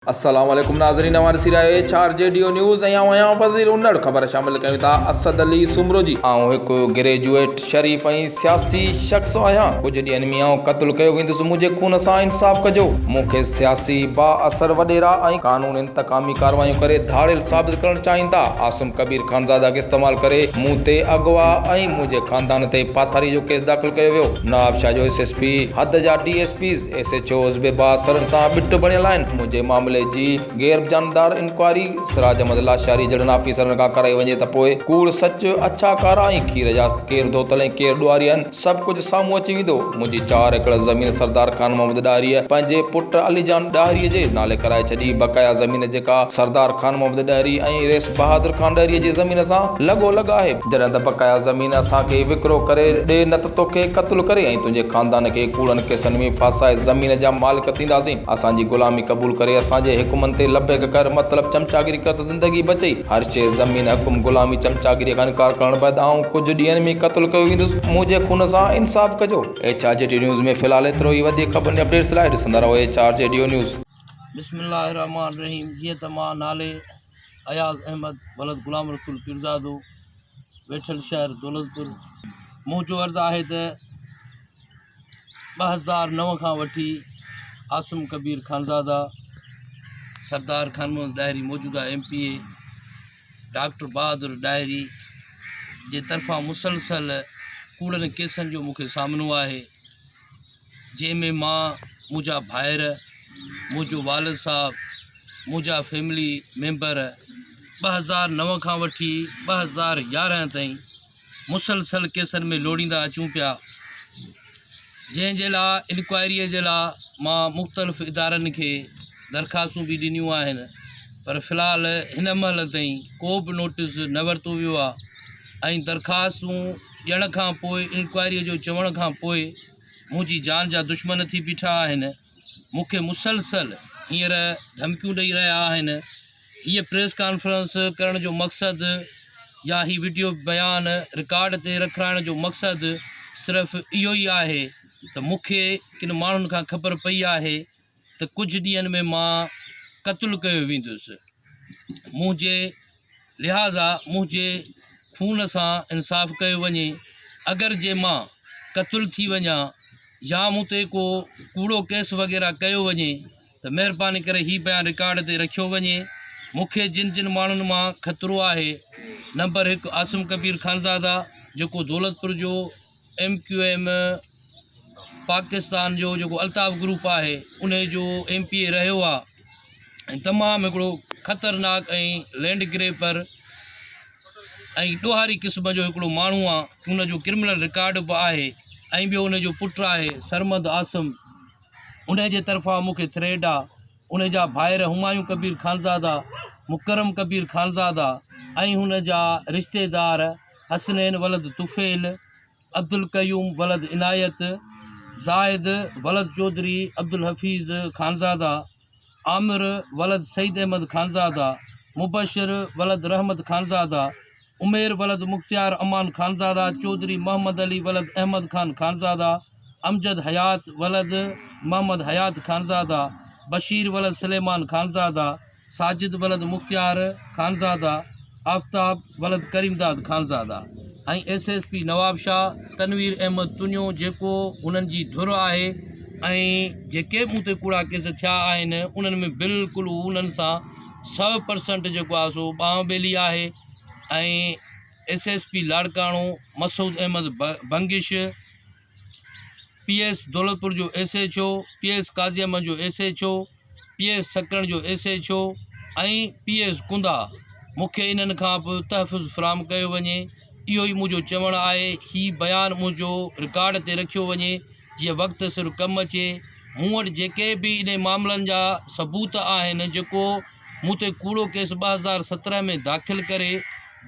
अस्सलाम वालेकुम नाज़रीन, हमारे सिराए चार जेडीओ न्यूज़ ऐं वज़ीर उन्नड़ ख़बर शामिल कयूं था। असद अली सुमरो जी हिकु ग्रेजुएट शरीफ़ ऐं सियासी शख़्स आहियां। कुझु ॾींहंनि में क़त्ल कयो वेंदुसि। मुंहिंजे खून सां इंसाफ़ कजो। मूंखे सियासी बाअसर वॾेरा ऐं कानून इंतकामी कार्रवाइयूं करे धाड़ियल साबित करणु चाहिनि था। आसिम कबीर खानज़ादा खे इस्तेमालु करे मूं ते अगवा ऐं मुंहिंजे ख़ानदान ते पाथारी जो केस दाख़िल कयो वियो। नवाबशाह जो SSP, हद जा DSPs, SHOs बि बाअसरनि सां ॿिट बणियल आहिनि। मुंहिंजे मामले जी गैर जानदार इंक्वायरी सिराज अहमद लाशारी जहिड़नि ऑफिसरनि खां कराई वञे त पोइ कूड़ सच, अछा कारा ऐं खीर जा केरु धोतल ऐं केरु ॾुआरी आहिनि, सभु कुझु साम्हूं अची वेंदो। मुंहिंजी 4 एकड़ ज़मीन सरदार खान मोहम्मद ॾाहिरीअ पंहिंजे पुट अलीजान ॾाहिरीअ जे नाले कराए छॾी। बक़ाया ज़मीन जेका सरदार खान मोहम्मद ॾाहिरी ऐं रेस बहादुर खान ॾाहिरीअ जी ज़मीन सां लॻो आहे। जॾहिं त बक़ाया ज़मीन असांखे विकिरो करे ॾे, न त तोखे क़त्ल करे ऐं तुंहिंजे ख़ानदान खे कूड़नि केसनि में फासाए ज़मीन जा मालिक थींदासीं। असांजी ग़ुलामी क़बूल करे असांजे हुकुमनि ते लबेक कर, मतिलबु चमचागिरी कर त ज़िंदगी बचई। हर शइ ज़मीन, हुकुम, ग़ुलामी, चमचागिरी खां इनकार करण बैदि कुझु ॾींहंनि में क़त्ल कयो वेंदुसि। मुंहिंजे खून सां इंसाफ़ कजो। HRJD न्यूज़ में फ़िलहाल एतिरो ई। वधीक ख़बरुनि अपडेट्स लाइ ॾिसंदा रहो HRJD न्यूज़। बिस्मिल्लाहिर्रहमानिर्रहीम। जीअं त मां नाले अयाज़ अहमद वलद गुलाम रसूल पीरज़ादो, वेठल शहर दौलतपुर, मुंहिंजो अर्ज़ु आहे त 2009 खां वठी आसिम कबीर खानज़ादा, सरदार खान मोहम्मद ॾाहिरी मौजूदा MPA, डॉक्टर बहादुर ॾाहिरी जे तरफ़ां मुसलसल कूड़नि केसनि जो मूंखे सामनो आहे, जंहिंमें मां, मुंहिंजा भाइर, मुंहिंजो वालिद साहब, मुंहिंजा फैमिली मेंबर 2009 खां वठी 2011 ताईं मुसलसल केसनि में लोड़ींदा अचूं पिया, जंहिंजे लाइ इंक्वायरीअ जे लाइ मां मुख़्तलिफ़ इदारनि खे दरख़्वास्तूं बि ॾिनियूं आहिनि, पर फ़िलहाल हिन महिल ताईं को बि नोटिस न वरितो वियो आहे। ऐं दरख़्वास्तूं ॾियण खां पोइ, इंक्वायरीअ जो चवण खां पोइ मुंहिंजी जान जा दुश्मन थी बीठा आहिनि। मूंखे मुसलसल हींअर धमकियूं ॾेई रहिया आहिनि। हीअ प्रेस कॉन्फ्रेंस करण जो मक़सदु या ही वीडियो बयान रिकॉर्ड ते रखाइण जो मक़सदु सिर्फ़ु इहो ई आहे त मूंखे किन माण्हुनि खां ख़बर पई आहे त कुझु ॾींहंनि में मां क़त्ल कयो वेंदुसि। मुंहिंजे लिहाज़ा मुंहिंजे खून सां इंसाफ़ कयो वञे। अगरि जे मां क़त्ल थी वञा या मूं ते को कूड़ो केस वग़ैरह कयो वञे त महिरबानी करे हीउ बयान रिकॉर्ड ते रखियो वञे। मूंखे जिन जिन माण्हुनि मां ख़तरो आहे, नंबर 1 आसिम कबीर खानज़ादा, जेको दौलतपुर जो MQM पाकिस्तान जो जेको अल्ताफ़ ग्रुप आहे उन जो MPA रहियो आहे ऐं तमामु हिकिड़ो ख़तरनाक ऐं लैंड ग्रेपर ऐं ॾोहारी क़िस्म जो हिकिड़ो माण्हू आहे। उन जो क्रिमिनल रिकॉर्ड बि आहे। ऐं ॿियो उन जो पुटु आहे सरमद आसिम, उन जे तरफ़ां मूंखे थ्रेड आहे। उन जा भाइर हुमायूं कबीर खानज़ादा, मुकरम कबीर खानज़ादा ऐं हुन जा रिश्तेदार हसनैन वलद तुफ़ेल, अब्दुल क़यूम वलद इनायत, ज़ाहिद वलद चौधरी अब्दुल हफ़ीज़ खानज़ादा, आमिर वलद सईद अहमद खानज़ादा, मुबशिर वलद रहमत खानज़ादा, उमेर वलद मुख्तियार अमान खानज़ादा, चौधरी मोहम्मद अली वलद अहमद खान खानज़ादा, अमजद हयात वलद मोहम्मद हयात खानज़ादा, बशीर वलद सलेमान खानज़ादा, साजिद वलद मुख्तियार खानज़ादा, आफ्ताब वलद करीमदाद खानज़ादा ऐं SSP नवाबशाह तनवीर अहमद तुनियो, जेको उन्हनि जी धुर आहे। ऐं जेके मूं ते कूड़ा केस थिया आहिनि उन्हनि में बिल्कुलु उन्हनि सां 100% जेको आहे सो ॿांह ॿेली आहे। ऐं SSP लाड़काणो मसूद अहमद बंगिश, PS दौलतपुर जो SHO, PS काज़ी अहमद जो SHO, PS सकण जो SHO ऐं PS कुंदा, मूंखे इन्हनि खां बि तहफ़ुज़ फ़राहम कयो वञे। इहो ई मुंहिंजो चवणु आहे। हीउ बयानु मुंहिंजो रिकॉर्ड ते रखियो वञे जीअं वक़्तु सिर कमु अचे। मूं वटि जेके बि इन मामलनि जा सबूत आहिनि, जेको मूं ते कूड़ो केस 2017 में दाख़िल करे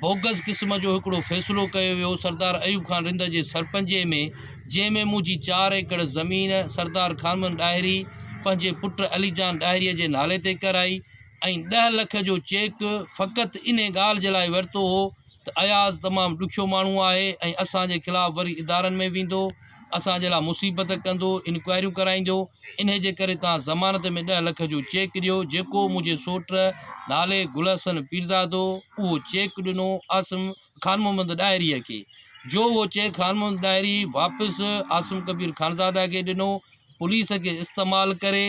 बोगस क़िस्म जो हिकिड़ो फ़ैसिलो कयो वियो सरदार अयूब खान रिंद जे सरपंचे में, जंहिंमें मुंहिंजी 4 एकड़ ज़मीन सरदार खान मोहम्मद ॾाहिरी पंहिंजे पुटु अलीजान ॾाहिरीअ जे नाले ते कराई ऐं 10 लख जो चेक फ़क़ति इन ॻाल्हि जे लाइ वरितो हो त अयाज़ तमामु ॾुखियो माण्हू आहे ऐं असांजे ख़िलाफ़ु वरी इदारनि में वेंदो असांजे लाइ मुसीबत कंदो, इंक्वायरियूं कराईंदो। इन जे करे तव्हां ज़मानत में 10 लख जो चेक ॾियो। जेको मुंहिंजे सोट नाले गुलहसन पीरज़ादो उहो चेक ॾिनो आसिम ख़ान मोहम्मद डायरीअ खे, जो उहो चेक ख़ान मोहम्मद डायरी वापसि आसिम कबीर खानज़ादा खे ॾिनो। पुलिस खे इस्तेमालु करे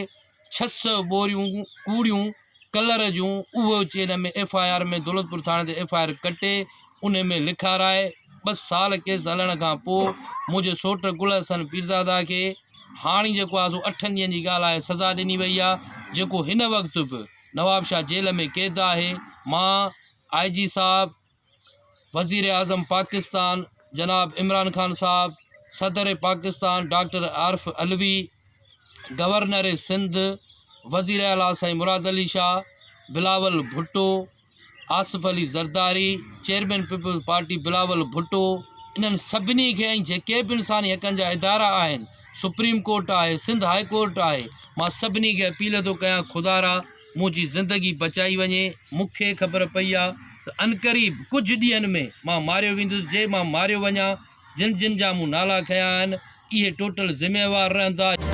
600 बोरियूं कूड़ियूं कलर जूं उहो चेन में FIR में दौलतपुर थाणे ते FIR कटे उन में लिखाराए 2 साल केस हलण खां पोइ मुंहिंजे सोट गुलहसन पीरज़ादा खे हाणे जेको आहे सो 8 ॾींहंनि जी ॻाल्हि आहे सज़ा ॾिनी वई आहे, जेको हिन वक़्तु बि नवाबशाह जेल में क़ैद आहे। मां IG साहब, वज़ीर आज़म पाकिस्तान जनाब इमरान ख़ान साहब, सदर पाकिस्तान डॉक्टर आरिफ अलवी, गवर्नर सिंध वज़ीर आला साईं Murad Ali Shah, Bilawal Bhutto, Asif Ali Zardari, chairman Peoples Party Bilawal Bhutto, इन्हनि सभिनी खे ऐं जेके बि इंसानी हक़नि जा इदारा आहिनि, सुप्रीम कोर्ट आहे, सिंध हाई कोर्ट आहे, मां सभिनी खे अपील थो कयां खुदारा मुंहिंजी ज़िंदगी बचाई वञे। मूंखे ख़बर पई आहे त अनक़रीब कुझु ॾींहंनि में मां मारियो वेंदुसि। जे मां मारियो वञा, जिन जिन जा मूं नाला खयां आहिनि इहे टोटल ज़िम्मेवार रहंदा।